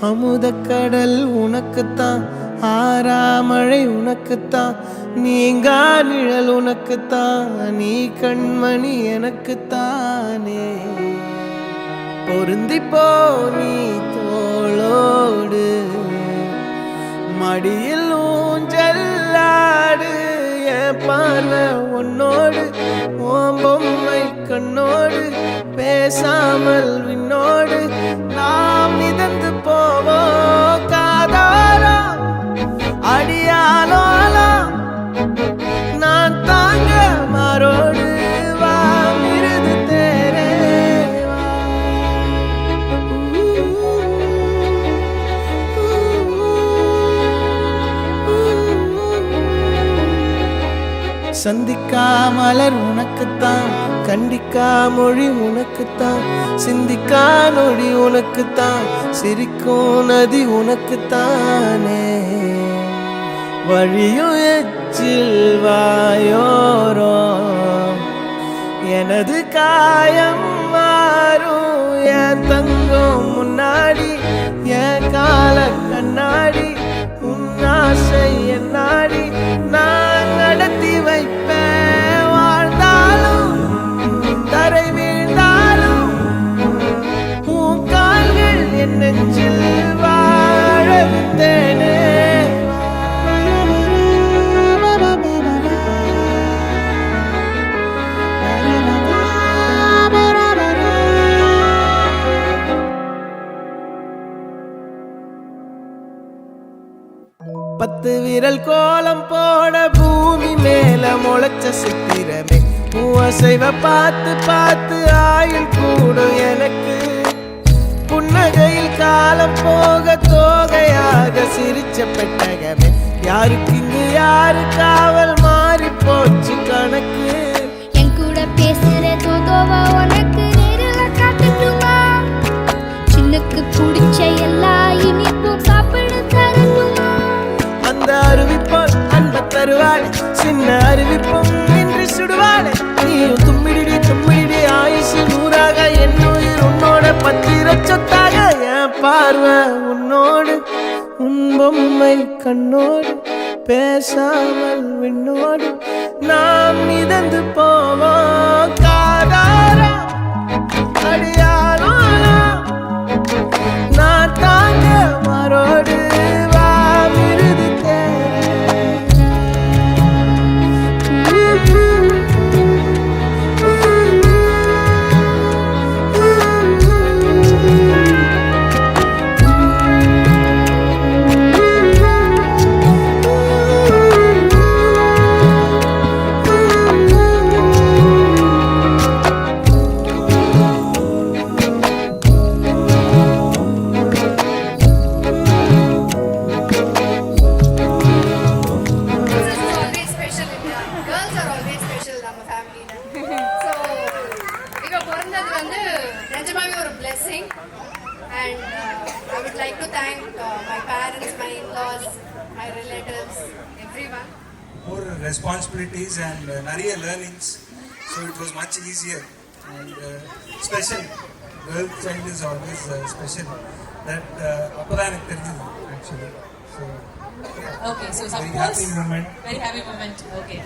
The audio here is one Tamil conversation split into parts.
அமுதக்கடல் உனக்குத்தான், ஆறாமழை உனக்குத்தான், நீங்கா நிழல் உனக்குத்தான், நீ கண்மணி எனக்குத்தானே. பொருந்திப்போ நீ தோளோடு, மடியில் ஊஞ்சல்லாடு, என் பார்வை உன்னோடு, ஓம் பொம்மை கண்ணோடு, பேசாமல் விண்ணோடு நாம் மிதந்து போவோம் காதாரா அடியாலோலா, நான் தாங்க மாறோடு வா மிருது தேரே சந்திக்கா மலர் உனக்குத்தான், கண்டிக்கா மொழி உனக்குத்தான், சிந்திக்கா நொடி உனக்குத்தான், சிரிக்கும் நதி உனக்குத்தானே. வழியும் எச்சில் வாயோரோ எனது காயம் மாறும், என் தங்கம் முன்னாடி என் கால கண்ணாடி, உன் ஆசை என்னாடி நான் நடத்தி வைப்பேன். வாழ்ந்தாலும் தரை வீழ்ந்தாலும் உன் கால்கள் என் நெஞ்சில் வாழ விட்டேனே. பத்து விரல் கோலம் போட பூமி மேல முளைச்ச சித்திரமே, அசைவ பார்த்து பார்த்து ஆயுள் கூடும் எனக்கு. புன்னகையில் காலம் போக தோகையாக சிரிச்ச பெட்டகமே, யாருக்கு இங்கு யாரு காவல் மாறி போச்சு கணக்கு. என் கூட பேசுற தோதோவா உனக்கு நேரில் காட்டட்டுமா, சின்னுக்கு பிடிச்ச எல்லா இனிப்பும் சாப்பிட தரட்டுமா. அந்த அருவிப்போல் அன்ப தருவாள், சின்ன அருவிப்பும் இன்று சுடுவாளே. நீயும் தும்மிடி தும்மிடி ஆயுசு நூறாக, என் உயிர் உன்னோட பத்திர சொத்தாக. என் பார்வை உன்னோடு, உன் பொம்மை கண்ணோடு, பேசாமல் விண்ணோடு நாம் மிதந்து போவோம் காதாரா அடியாலோலா, நான் தாங்க மாறோடு வா மிருது responsibilities and நிறைய learnings, so it was much easier and special. Girl child is always special. That அப்பதான் எனக்கு தெரிஞ்சது actually. So okay, so very happy moment. Very happy moment. Okay.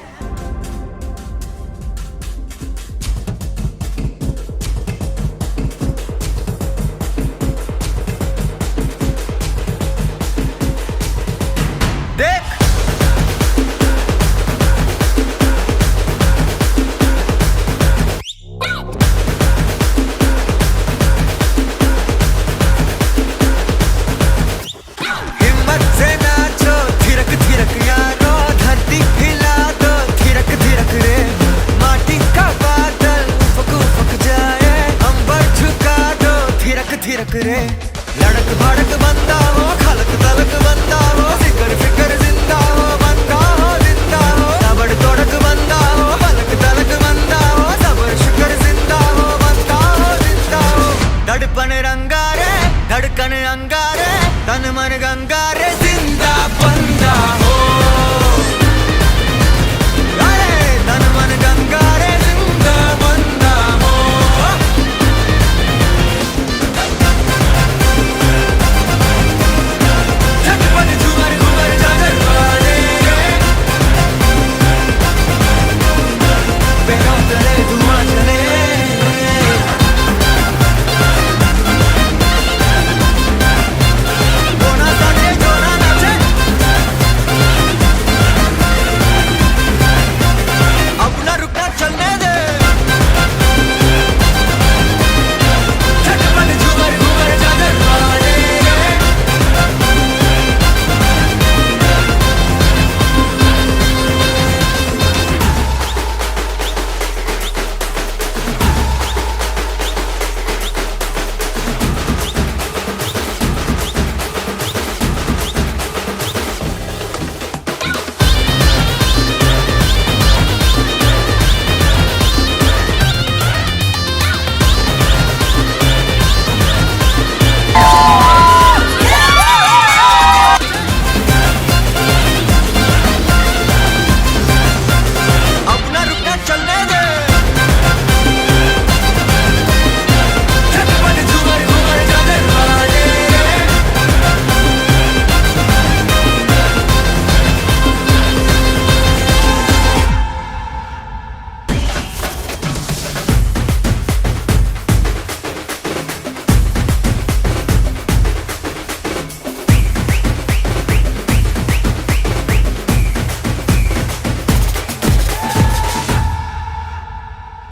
लड़क भड़क बंद